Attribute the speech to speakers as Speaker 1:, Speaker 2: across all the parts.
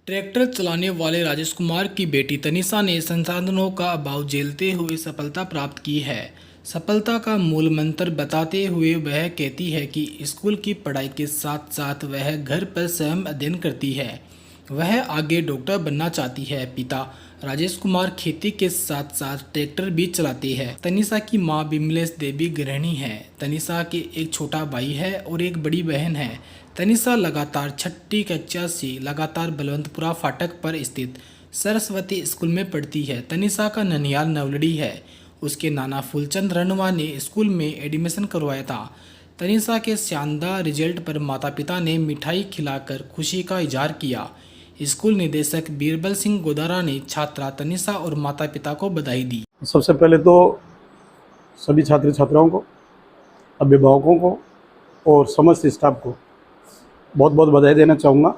Speaker 1: Tractor चलाने वाले राजेश कुमार की बेटी तनिषा ने संसाधनों का अभाव झेलते हुए सफलता प्राप्त की है। सफलता का मूल मंत्र बताते हुए वह कहती है कि स्कूल की पढ़ाई के साथ साथ वह घर पर स्वयं अध्ययन करती है। वह आगे डॉक्टर बनना चाहती है। पिता राजेश कुमार खेती के साथ साथ ट्रैक्टर भी चलाते हैं। तनिषा की मां बिमलेश देवी गृहिणी है। तनिषा के एक छोटा भाई है और एक बड़ी बहन है। तनिषा लगातार छठी कक्षा से लगातार बलवंतपुरा फाटक पर स्थित सरस्वती स्कूल में पढ़ती है। तनिषा का ननिहाल नवलड़ी है। उसके नाना फूलचंद रनवा ने स्कूल में एडमिशन करवाया था। तनिषा के शानदार रिजल्ट पर माता पिता ने मिठाई खिलाकर खुशी का इजहार किया। स्कूल निदेशक बीरबल सिंह गोदारा ने छात्रा तनिषा और माता पिता को बधाई दी।
Speaker 2: सबसे पहले तो सभी छात्र छात्राओं को, अभिभावकों को और समस्त स्टाफ को बहुत बहुत बधाई देना चाहूँगा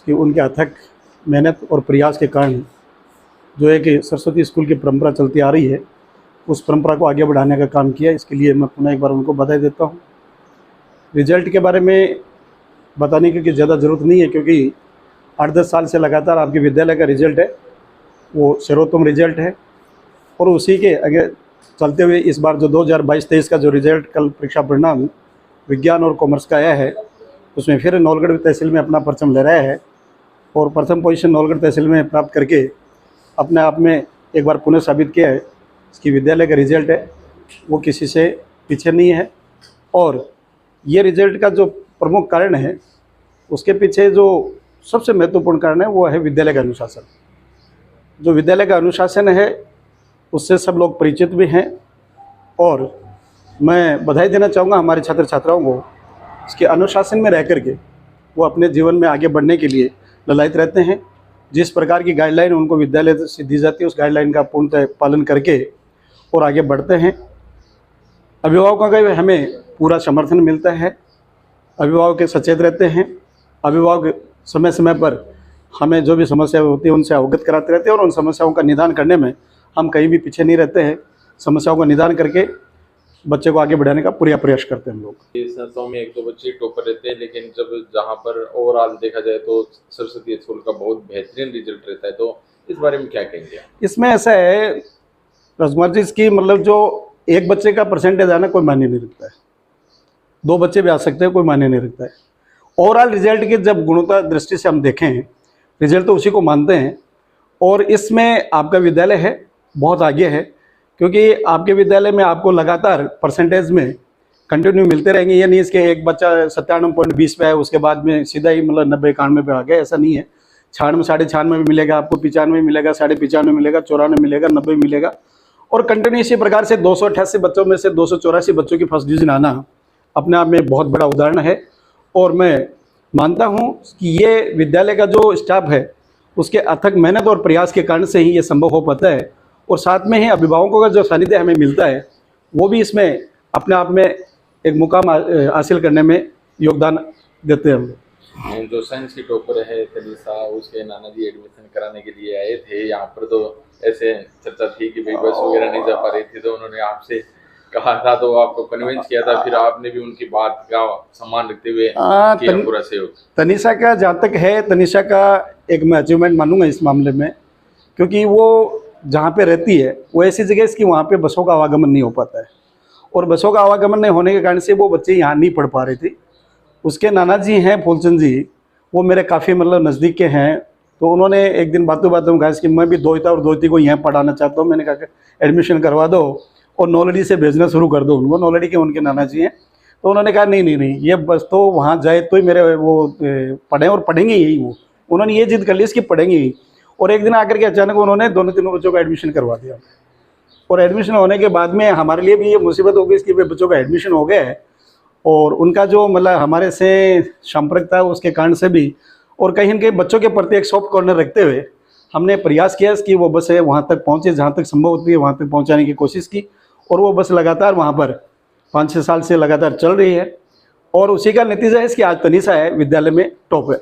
Speaker 2: कि उनके अथक मेहनत और प्रयास के कारण जो है कि सरस्वती स्कूल की परंपरा चलती आ रही है, उस परंपरा को आगे बढ़ाने का काम किया। इसके लिए मैं पुनः एक बार उनको बधाई देता हूँ। रिजल्ट के बारे में बताने की ज़्यादा ज़रूरत नहीं है, क्योंकि 8-10 साल से लगातार आपके विद्यालय का रिजल्ट है वो सर्वोत्तम रिजल्ट है। और उसी के आगे चलते हुए इस बार जो 2022-23 का जो रिजल्ट कल परीक्षा परिणाम विज्ञान और कॉमर्स का आया है, उसमें फिर नौलगढ़ तहसील में अपना परचम ले रहा है और प्रथम पोजीशन नौलगढ़ तहसील में प्राप्त करके अपने आप में एक बार पुनः साबित किया है कि विद्यालय का रिजल्ट है वो किसी से पीछे नहीं है। और ये रिजल्ट का जो प्रमुख कारण है, उसके पीछे जो सबसे महत्वपूर्ण कारण है वो है विद्यालय का अनुशासन। जो विद्यालय का अनुशासन है उससे सब लोग परिचित भी हैं। और मैं बधाई देना चाहूँगा हमारे छात्र छात्राओं को, इसके अनुशासन में रह करके वो अपने जीवन में आगे बढ़ने के लिए ललायत रहते हैं। जिस प्रकार की गाइडलाइन उनको विद्यालय से दी जाती है, उस गाइडलाइन का पूर्णतः पालन करके और आगे बढ़ते हैं। अभिभावकों का भी हमें पूरा समर्थन मिलता है। अभिभावक सचेत रहते हैं। अभिभावक समय समय पर हमें जो भी समस्या होती है उनसे अवगत कराते रहते हैं और उन समस्याओं का निदान करने में हम कहीं भी पीछे नहीं रहते हैं। समस्याओं का निदान करके बच्चे को आगे बढ़ाने का पूरा प्रयास करते हैं हम लोग।
Speaker 3: इस संस्थाओं में 1-2 बच्चे टॉपर रहते हैं, लेकिन जब जहाँ पर ओवरऑल देखा जाए तो सरस्वती स्कूल का बहुत बेहतरीन रिजल्ट रहता है, तो इस बारे में क्या कहेंगे? इसमें
Speaker 2: ऐसा है राजकुमार जी, इसकी मतलब जो एक बच्चे का परसेंटेज आना कोई मायने नहीं रखता है, 2 बच्चे भी आ सकते हैं, कोई मायने नहीं रखता है। ओवरऑल रिजल्ट की जब गुणवत्ता दृष्टि से हम देखें, रिजल्ट तो उसी को मानते हैं। और इसमें आपका विद्यालय है बहुत आगे है, क्योंकि आपके विद्यालय में आपको लगातार परसेंटेज में कंटिन्यू मिलते रहेंगे। ये नहीं इसके एक बच्चा 97.20 पे है उसके बाद में सीधा ही मतलब 90-91 पे आ गया, ऐसा नहीं है। 96, 96.5 भी मिलेगा आपको, 95 मिलेगा, 95.5 मिलेगा, 94 मिलेगा, 90 मिलेगा। और कंटिन्यू इसी प्रकार से 288 बच्चों में से 284 बच्चों की फर्स्ट डिवीजन आना अपने आप में बहुत बड़ा उदाहरण है। और मैं मानता हूँ कि ये विद्यालय का जो स्टाफ है उसके अथक मेहनत और प्रयास के कारण से ही ये संभव हो पाता है। और साथ में ही अभिभावकों का जो सानिध्य हमें मिलता है वो भी इसमें अपने आप में एक मुकाम हासिल करने में योगदान देते हैं हम लोग।
Speaker 3: जो साइंस की टॉपर है तनिषा, उसके नाना जी एडमिशन कराने के लिए आए थे यहाँ पर, तो ऐसे चर्चा थी कि भाई बस वगैरह नहीं जा पा रही थी, तो उन्होंने आपसे कहा था, तो आपको कन्विंस किया था, फिर आपने भी उनकी बात का सम्मान रखते हुए किया पूरा सहयोग।
Speaker 2: तनिषा का जहाँ तक है, तनिषा का एक मैं अचीवमेंट मानूंगा इस मामले में, क्योंकि वो जहाँ पे रहती है वो ऐसी जगह इसकी वहाँ पे बसों का आवागमन नहीं हो पाता है। और बसों का आवागमन नहीं होने के कारण से वो बच्चे यहाँ नहीं पढ़ पा रहे थे। उसके नाना जी हैं फूलचंद जी, वो मेरे काफ़ी मतलब नज़दीक के हैं। तो उन्होंने एक दिन बातों बातों में कहा कि मैं भी दोहिता और दोहिती को यहाँ पढ़ाना चाहता हूँ। मैंने कहा कि एडमिशन करवा दो और नौलड़ी से भेजना शुरू कर दो उनको। नौलड़ी के उनके नाना जी हैं, तो उन्होंने कहा नहीं नहीं नहीं, ये बस तो वहाँ जाए तो ही मेरे वो पढ़ें और पढ़ेंगे यही। वो उन्होंने ये जिद कर ली इसकी पढ़ेंगे ही। और एक दिन आकर के अचानक उन्होंने दोनों तीनों बच्चों का एडमिशन करवा दिया। और एडमिशन होने के बाद में हमारे लिए भी ये मुसीबत हो गई कि वे बच्चों का एडमिशन हो गया है और उनका जो मतलब हमारे से संपर्क था उसके कारण से भी, और कहीं न कहीं बच्चों के प्रति एक सॉफ्ट कॉर्नर रखते हुए हमने प्रयास किया कि वो बस वहाँ तक पहुँचे, जहाँ तक संभव होती है वहाँ तक पहुँचाने की कोशिश की। और वो बस लगातार वहाँ पर 5-6 साल से लगातार चल रही है। और उसी का नतीजा है कि आज तनिषा है विद्यालय में टॉप है।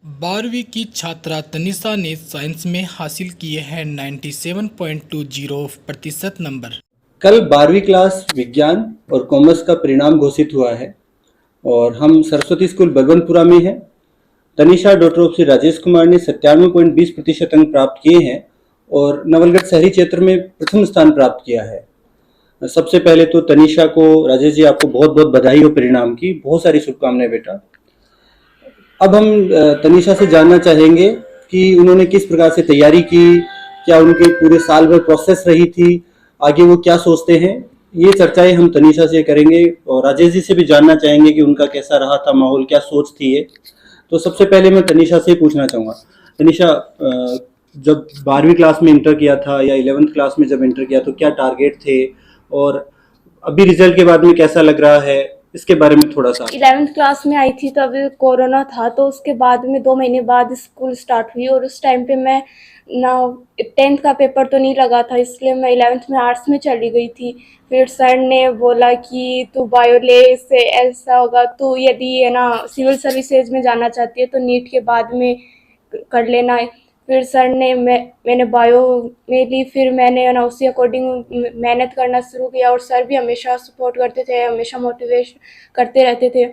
Speaker 1: 12वीं की छात्रा तनिषा ने साइंस में हासिल किए हैं 97.20% नंबर।
Speaker 4: कल 12वीं क्लास विज्ञान और कॉमर्स का परिणाम घोषित हुआ है और हम सरस्वती स्कूल बलवंतपुरा में हैं। तनिषा डॉटर ऑफ श्री राजेश कुमार ने 97.20% अंक प्राप्त किए हैं और नवलगढ़ शहरी क्षेत्र में प्रथम स्थान प्राप्त किया है। सबसे पहले तो तनिषा को, राजेश जी आपको बहुत बहुत बधाई हो परिणाम की, बहुत सारी शुभकामनाएं बेटा। अब हम तनिषा से जानना चाहेंगे कि उन्होंने किस प्रकार से तैयारी की, क्या उनके पूरे साल भर प्रोसेस रही थी, आगे वो क्या सोचते हैं, ये चर्चाएं हम तनिषा से करेंगे और राजेश जी से भी जानना चाहेंगे कि उनका कैसा रहा था माहौल, क्या सोच थी ये। तो सबसे पहले मैं तनिषा से ही पूछना चाहूँगा, तनिषा जब 12वीं क्लास में इंटर किया था या 11th क्लास में जब इंटर किया तो क्या टारगेट थे और अभी रिजल्ट के बाद में कैसा लग रहा है, इसके बारे में थोड़ा सा।
Speaker 5: 11th क्लास में आई थी तब कोरोना था, तो उसके बाद में 2 महीने बाद स्कूल स्टार्ट हुई और उस टाइम पे मैं ना 10th का पेपर तो नहीं लगा था, इसलिए मैं 11th में आर्ट्स में चली गई थी। फिर सर ने बोला कि तू बायो ले, इससे ऐसा होगा, तू यदि है ना सिविल सर्विसेज में जाना चाहती है तो नीट के बाद में कर लेना है। फिर सर ने मैंने बायो में ली, फिर मैंने ना उसी अकॉर्डिंग मेहनत करना शुरू किया और सर भी हमेशा सपोर्ट करते थे, हमेशा मोटिवेट करते रहते थे।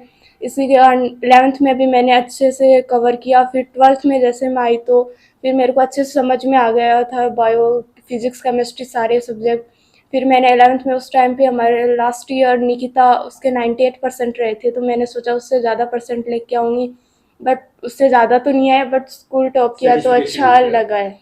Speaker 5: इसी के 11th में भी मैंने अच्छे से कवर किया। फिर 12th में जैसे मैं आई तो फिर मेरे को अच्छे से समझ में आ गया था बायो, फिजिक्स, केमिस्ट्री सारे सब्जेक्ट। फिर मैंने 11th में उस टाइम पे हमारे लास्ट ईयर निकिता उसके 98% रहे थे, तो मैंने सोचा उससे ज़्यादा परसेंट लेके आऊँगी, बट उससे ज़्यादा तो नहीं आया, बट स्कूल टॉप किया तो अच्छा लगा है।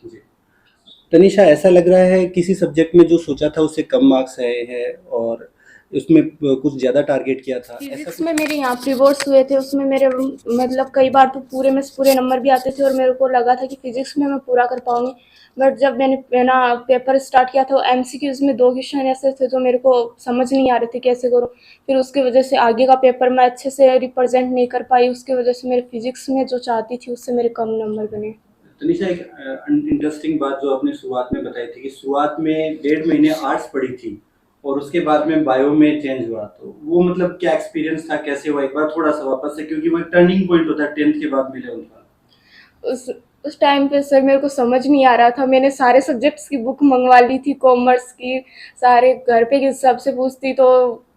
Speaker 4: तनिषा ऐसा लग रहा है किसी सब्जेक्ट में जो सोचा था उससे कम मार्क्स आए हैं और उसमें कुछ ज्यादा टारगेट किया था, ऐसा
Speaker 5: फिजिक्स में मेरे यहाँ प्रीबोर्ड्स हुए थे, उसमें मेरे मतलब कई बार तो पूरे में से पूरे नंबर भी आते थे और मेरे को लगा था कि फिजिक्स में मैं पूरा कर पाऊंगी, बट जब मैंने ना पेपर स्टार्ट किया तो MCQs में 2 क्वेश्चन ऐसे थे जो मेरे को समझ नहीं आ रहे थे कैसे करूँ। फिर उसकी वजह से आगे का पेपर मैं अच्छे से रिप्रेजेंट नहीं कर पाई, उसकी वजह से मेरे फिजिक्स में जो चाहती थी उससे मेरे कम नंबर बने।
Speaker 4: तनिषा एक इंटरेस्टिंग बात जो आपने शुरुआत में बताई थी कि शुरुआत में 1.5 महीने आर्ट्स पढ़ी थी और उसके बाद में बायो में चेंज हुआ, तो वो मतलब क्या एक्सपीरियंस था, कैसे हुआ, एक बार थोड़ा सा वापस से, क्योंकि वो एक टर्निंग पॉइंट होता है 10th के बाद में 11th का।
Speaker 5: उस टाइम पे सर मेरे को समझ नहीं आ रहा था, मैंने सारे सब्जेक्ट्स की बुक मंगवा ली थी, कॉमर्स की, सारे घर पे सबसे पूछती तो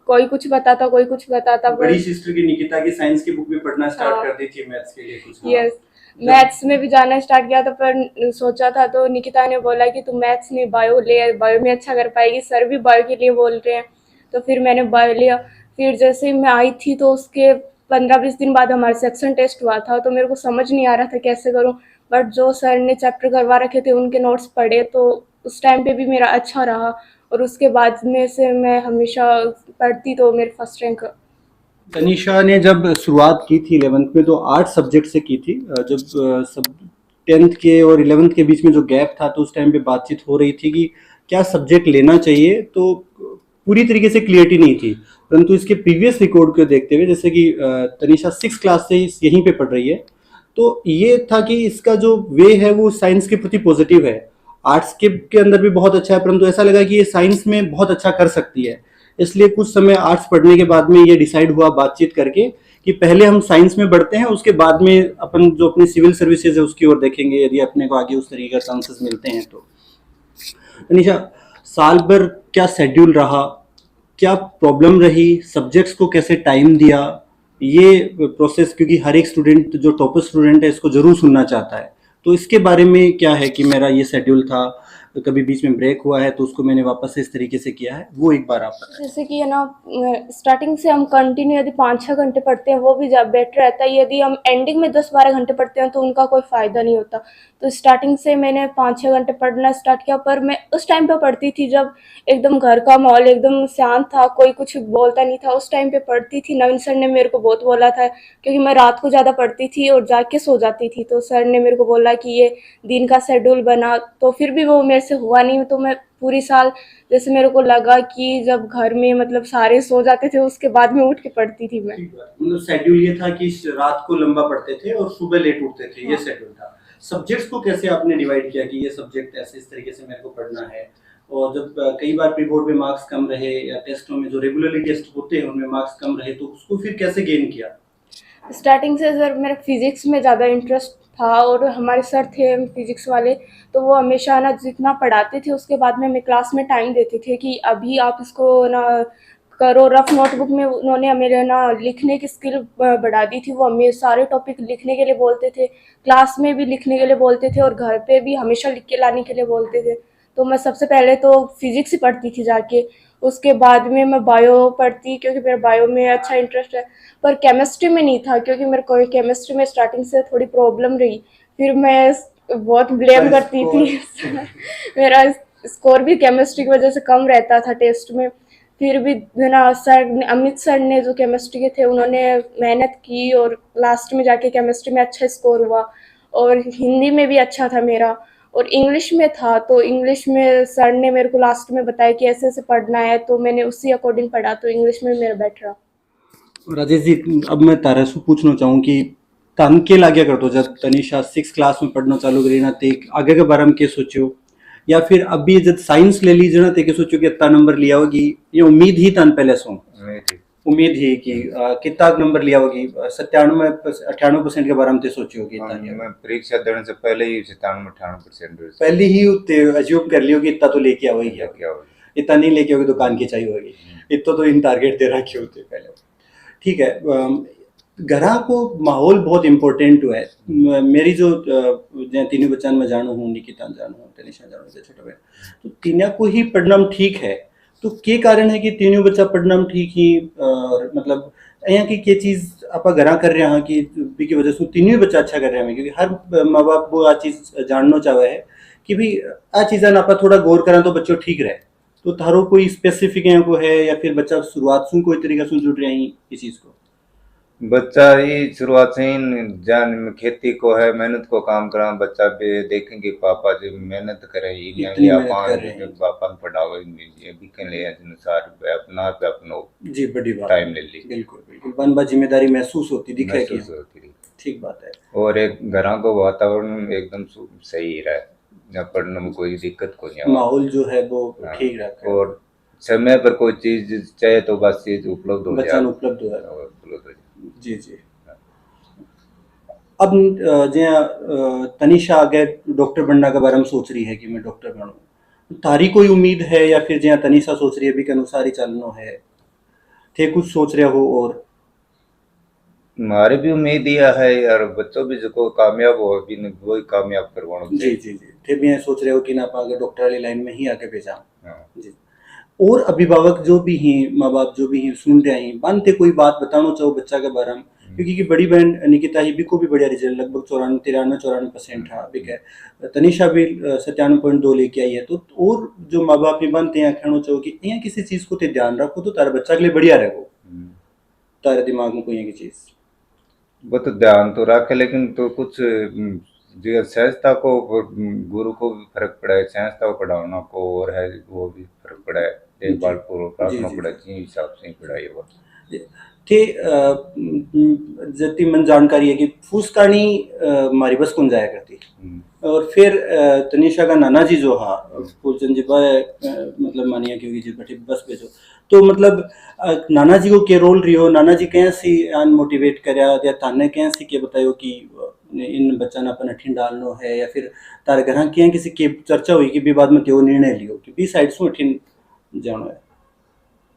Speaker 5: कोई कुछ बताता, कोई कुछ बताता।
Speaker 4: बड़ी सिस्टर की निकिता की साइंस की बुक भी पढ़ना स्टार्ट कर दी थी मैथ्स के लिए कुछ।
Speaker 5: यस, मैथ्स में भी जाना स्टार्ट किया था, पर सोचा था तो निकिता ने बोला कि तू मैथ्स नहीं बायो ले, बायो में अच्छा कर पाएगी, सर भी बायो के लिए बोल रहे हैं, तो फिर मैंने बायो लिया। फिर जैसे ही मैं आई थी तो उसके 15-20 दिन बाद हमारा सेक्शन टेस्ट हुआ था, तो मेरे को समझ नहीं आ रहा था कैसे करूं, बट जो सर ने चैप्टर करवा रखे थे उनके नोट्स पढ़े तो उस टाइम पे भी मेरा अच्छा रहा और उसके बाद में से मैं हमेशा पढ़ती तो मेरे फर्स्ट रैंक।
Speaker 4: तनिषा ने जब शुरुआत की थी 11th में तो 8 सब्जेक्ट से की थी, जब सब 10th के और 11th के बीच में जो गैप था तो उस टाइम पे बातचीत हो रही थी कि क्या सब्जेक्ट लेना चाहिए, तो पूरी तरीके से क्लियरिटी नहीं थी। परंतु इसके प्रीवियस रिकॉर्ड को देखते हुए, जैसे कि तनिषा 6 क्लास से यहीं पे पढ़ रही है, तो ये था कि इसका जो वे है वो साइंस के प्रति पॉजिटिव है, आर्ट्स के अंदर भी बहुत अच्छा है, परंतु ऐसा लगा कि ये साइंस में बहुत अच्छा कर सकती है। इसलिए कुछ समय आर्ट्स पढ़ने के बाद में ये डिसाइड हुआ बातचीत करके कि पहले हम साइंस में बढ़ते हैं, उसके बाद में अपन जो अपनी सिविल सर्विसेज है उसकी ओर देखेंगे, यदि अपने को आगे उस तरीके का चांसेस मिलते हैं तो। तनिषा, साल भर क्या शेड्यूल रहा, क्या प्रॉब्लम रही, सब्जेक्ट्स को कैसे टाइम दिया, ये प्रोसेस, क्योंकि हर एक स्टूडेंट जो टॉपर स्टूडेंट है इसको जरूर सुनना चाहता है, तो इसके बारे में क्या है कि मेरा ये शेड्यूल था, तो कभी बीच में ब्रेक हुआ है तो उसको मैंने वापस से इस तरीके से किया है, वो एक बार आप बताएं।
Speaker 5: जैसे कि है ना, स्टार्टिंग से हम कंटिन्यू यदि 5-6 घंटे पढ़ते हैं वो भी बेटर रहता है, यदि हम एंडिंग में 10-12 घंटे पढ़ते हैं तो उनका कोई फ़ायदा नहीं होता। तो स्टार्टिंग से मैंने 5-6 घंटे पढ़ना स्टार्ट किया, पर मैं उस टाइम पे पढ़ती थी जब एकदम घर का माहौल एकदम शांत था, कोई कुछ बोलता नहीं था, उस टाइम पे पढ़ती थी। नवीन सर ने मेरे को बहुत बोला था, क्योंकि मैं रात को ज़्यादा पढ़ती थी और जाके सो जाती थी, तो सर ने मेरे को बोला कि ये दिन का शेड्यूल बना, तो फिर भी वो मेरे से हुआ नहीं। तो मैं पूरी साल, जैसे मेरे को लगा कि जब घर में मतलब सारे सो जाते थे उसके बाद में उठ के पढ़ती थी मैं।
Speaker 4: मतलब शेड्यूल ये था कि रात को लंबा पढ़ते थे और सुबह लेट उठते थे, ये शेड्यूल था। सब्जेक्ट्स को कैसे आपने डिवाइड किया कि ये सब्जेक्ट ऐसे इस तरीके से मेरे को पढ़ना है, और जब कई बार प्री बोर्ड में मार्क्स कम रहे या टेस्टों में जो रेगुलरली टेस्ट होते हैं उनमें मार्क्स कम रहे, तो उसको फिर कैसे गेन किया?
Speaker 5: स्टार्टिंग से सर मेरा फिजिक्स में ज़्यादा इंटरेस्ट था और हमारे सर थे फिजिक्स वाले, तो वो हमेशा ना जितना पढ़ाते थे उसके बाद में हमें क्लास में टाइम देते थे कि अभी आप इसको ना करो। रफ नोटबुक में उन्होंने मेरे ना लिखने की स्किल बढ़ा दी थी। वो हमें सारे टॉपिक लिखने के लिए बोलते थे, क्लास में भी लिखने के लिए बोलते थे और घर पे भी हमेशा लिख के लाने के लिए बोलते थे। तो मैं सबसे पहले तो फिजिक्स ही पढ़ती थी जाके, उसके बाद में मैं बायो पढ़ती क्योंकि मेरा बायो में अच्छा इंटरेस्ट है। पर केमिस्ट्री में नहीं था क्योंकि मेरे को केमिस्ट्री में स्टार्टिंग से थोड़ी प्रॉब्लम रही। फिर मैं बहुत ब्लेम करती थी मेरा स्कोर भी केमिस्ट्री की वजह से कम रहता था टेस्ट में। फिर भी ना अमित सर ने जो केमिस्ट्री के थे उन्होंने मेहनत की और लास्ट में जाके केमिस्ट्री में अच्छा स्कोर हुआ। और हिंदी में भी अच्छा था मेरा, और इंग्लिश में था तो इंग्लिश में सर ने मेरे को लास्ट में बताया कि ऐसे ऐसे पढ़ना है, तो मैंने उसी अकॉर्डिंग पढ़ा तो इंग्लिश में मेरा बेटर रहा।
Speaker 4: राजेश जी, अब मैं तारा से पूछना चाहूँ कि तन के लाग्या करतो जब तनिषा 6 क्लास में पढ़ना चालू करी ना ते आगे के बारे में के सोचियो, या फिर अभी जब साइंस ले लीजिए ना ते के सोचियो कि इतना नंबर लिया होगी, ये उम्मीद ही तन पहले सो उम्मीद ही कि कितना नंबर लिया होगी, 97-98% के बारे में ते सोचियो कि
Speaker 6: मैं परीक्षा देने से पहले ही 97-98%
Speaker 4: पहले ही उतने अज्यूम कर लियो कि इतना तो लेके आओगी,
Speaker 6: क्या होगा।
Speaker 4: इतना नहीं लेके आओगी दुकान की चाहिए होगी, इतना तो इन टारगेट दे रखे होते पहले। ठीक है, घरा को माहौल बहुत इम्पोर्टेंट है। मेरी जो तीनों बच्चा में जानू हूँ, निकिता जानू हूँ, तनिषा जानू से छोटे बहन, तो तीनों को ही पढ़ना ठीक है। तो के कारण है कि तीनों बच्चा पढ़ना ठीक ही, और मतलब यहाँ की चीज़ आप घरा कर रहे हैं कि की वजह से तीनों बच्चा अच्छा कर रहे हैं, क्योंकि हर माँ बाप वो आ चीज़ जानना चाहे है कि भाई आ चीज़ा आप थोड़ा गौर करें तो बच्चों ठीक रहे। तो थारो कोई स्पेसिफिक यहाँ को है या फिर बच्चा शुरुआत से कोई तरीका से जुड़ रहे हैं इस चीज़ को?
Speaker 6: बच्चा ही शुरुआत से ही जान खेती को है, मेहनत को काम करा बच्चा भी देखेंगे पापा जी मेहनत करे पापा पढ़ाओ बिकन ले अनुसार अपना अपनो
Speaker 4: जी बड़ी बात,
Speaker 6: टाइम ले ली,
Speaker 4: बिल्कुल बिल्कुल बनबा जिम्मेदारी महसूस होती दिखे कि
Speaker 6: होती।
Speaker 4: ठीक बात है।
Speaker 6: और एक घरों को वातावरण एकदम सही रहा, न पढ़ने में कोई दिक्कत को नहीं,
Speaker 4: माहौल जो है वो ठीक रखा है,
Speaker 6: और समय पर कोई चीज चाहे तो बस चीज उपलब्ध हो
Speaker 4: बच्चा
Speaker 6: जाए,
Speaker 4: उपलब्ध है।
Speaker 6: उपलब्ध हो जाए।
Speaker 4: जी जी। अब तनिषा आगे डॉक्टर बनने के बारे में सोच रही है कि मैं डॉक्टर बनूं, तारी कोई उम्मीद है या फिर जहाँ तनिषा सोच रही है भी के अनुसार ही चलना है, थे कुछ सोच रहे हो? और
Speaker 6: हमारे भी उम्मीद यह है यार बच्चों भी जो कामयाब हो भी वही कामयाब करवाना
Speaker 4: जी जी जी, थे भी सोच रहे हो कि ना आप आगे डॉक्टर वाली लाइन में ही आगे भेजा जी। और अभिभावक जो भी हैं, माँ बाप जो भी हैं, सुन रहे हैं, बनते कोई बात बताना चाहो बच्चा के बारे में, क्योंकि की बड़ी बहन निकिता ही भी को भी बढ़िया रिजल्ट लगभग 93-94% था, भी है तनिषा भी 97.2 लेके आई है। तो और जो माँ बाप भी बनते हैं कहना चाहो कि यहाँ किसी चीज़ को ते ध्यान रखो तो तारे बच्चा के लिए बढ़िया रहेगा, तारे दिमाग में कोई एक चीज़
Speaker 6: वो तो ध्यान तो रखे, लेकिन तो कुछ जो सहजता को गुरु को भी फर्क पड़ा है, सहजता को पढ़ाना को और है वो भी फर्क पड़ा है, देखभाल पूर्वक रखना पड़ा जिस हिसाब से ही पढ़ाई हुआ
Speaker 4: थे। जति मन जानकारी है कि फूसकानी मारी बस कौन जाया करती, और फिर तनिषा का नाना जी जो हा फूलचंद जी मतलब मानिया क्योंकि जी बैठी बस भेजो, तो मतलब नाना जी को के रोल रही हो, नाना जी कैसे मोटिवेट करया या ताने कैसे के बतायो कि इन बच्चा ने अपन अठीन डालनो है, या फिर तारे घर क्या किसी की चर्चा हुई कि भी बाद में त्यो निर्णय लियो कि बी साइड से अठीन जानो है?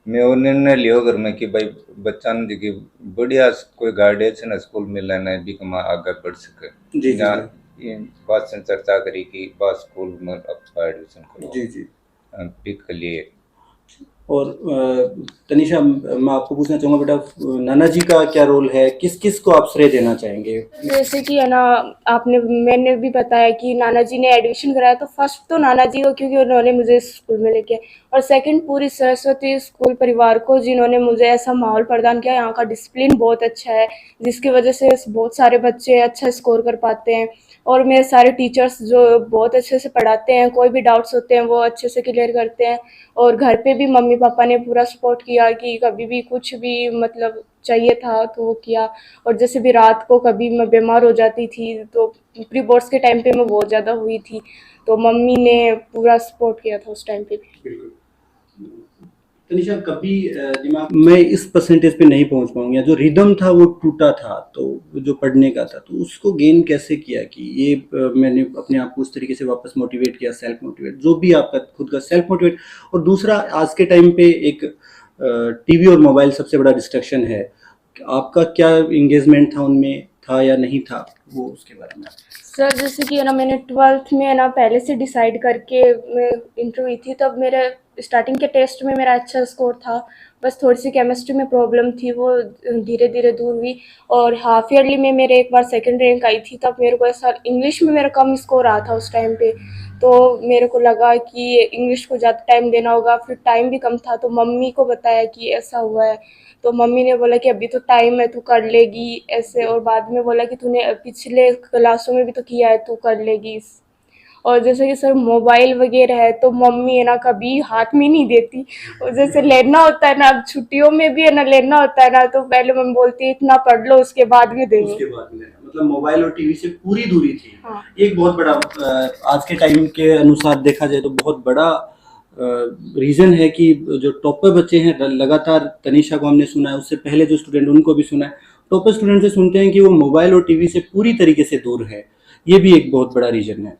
Speaker 6: मैं वो निर्णय लियो घर में कि भाई बच्चा ने देखिए बढ़िया कोई गाइडेंस ना स्कूल में लेना भी कमा आगे बढ़ सके
Speaker 4: जी जी
Speaker 6: ये बात से चर्चा करी कि बस स्कूल में अब एडमिशन करो
Speaker 4: जी जी
Speaker 6: पिक के लिए।
Speaker 4: और तनिषा मैं आपको पूछना चाहूँगा बेटा, नाना जी का क्या रोल है, किस किस को आप श्रेय देना चाहेंगे?
Speaker 5: जैसे कि है ना, मैंने भी बताया कि नाना जी ने एडमिशन कराया, तो फर्स्ट तो नाना जी को क्योंकि उन्होंने मुझे स्कूल में लेके, और सेकंड पूरी सरस्वती स्कूल परिवार को जिन्होंने मुझे ऐसा माहौल प्रदान किया। यहाँ का डिसिप्लिन बहुत अच्छा है जिसकी वजह से बहुत सारे बच्चे अच्छा स्कोर कर पाते हैं, और मेरे सारे टीचर्स जो बहुत अच्छे से पढ़ाते हैं, कोई भी डाउट्स होते हैं वो अच्छे से क्लियर करते हैं। और घर पे भी मम्मी पापा ने पूरा सपोर्ट किया कि कभी भी कुछ भी मतलब चाहिए था तो वो किया। और जैसे भी रात को कभी मैं बीमार हो जाती थी तो प्री बोर्ड्स के टाइम पे मैं बहुत ज़्यादा हुई थी, तो मम्मी ने पूरा सपोर्ट किया था उस टाइम पे भी।
Speaker 4: तनिषा कभी दिमाग मैं इस परसेंटेज पे नहीं पहुंच पाऊंगा, जो रिदम था वो टूटा था, तो जो पढ़ने का था, तो उसको गेन कैसे किया कि ये मैंने अपने आप को उस तरीके से वापस मोटिवेट किया, सेल्फ मोटिवेट, जो भी आपका खुद का सेल्फ मोटिवेट। और दूसरा आज के टाइम पे एक टीवी और मोबाइल सबसे बड़ा डिस्ट्रैक्शन है। आपका क्या एंगेजमेंट था उनमें, था या नहीं था, वो उसके बारे में?
Speaker 5: सर जैसे कि है ना, मैंने 12th में है ना पहले से डिसाइड करके मैं इंटर हुई थी, तब मेरे स्टार्टिंग के टेस्ट में मेरा अच्छा स्कोर था, बस थोड़ी सी केमिस्ट्री में प्रॉब्लम थी, वो धीरे धीरे दूर हुई। और हाफ ईयरली में मेरे एक बार सेकंड रैंक आई थी, तब मेरे को ऐसा इंग्लिश में मेरा कम स्कोर आया था उस टाइम पे, तो मेरे को लगा कि इंग्लिश को ज़्यादा टाइम देना होगा, फिर टाइम भी कम था, तो मम्मी को बताया कि ऐसा हुआ है, तो मम्मी ने बोला कि अभी तो टाइम है, तू कर लेगी ऐसे, और बाद में बोला कि तूने पिछले क्लासों में भी तो किया है, तू कर लेगी। और जैसे कि सर मोबाइल वगैरह है तो मम्मी है ना कभी हाथ में नहीं देती, और जैसे लेना होता है ना, अब छुट्टियों में भी है ना लेना होता है ना, तो पहले मम्मी बोलती है इतना पढ़ लो उसके बाद में देंगे।
Speaker 4: उसके बाद में मतलब मोबाइल और टीवी से पूरी दूरी थी।
Speaker 5: हाँ।
Speaker 4: एक बहुत बड़ा आज के टाइम के अनुसार देखा जाए तो बहुत बड़ा रीजन है कि जो टॉपर बच्चे हैं, लगातार तनीषा को हमने सुना है, उससे पहले जो स्टूडेंट उनको भी सुना है, टॉपर स्टूडेंट से सुनते हैं कि वो मोबाइल और टीवी से पूरी तरीके से दूर है। ये भी एक बहुत बड़ा रीजन है।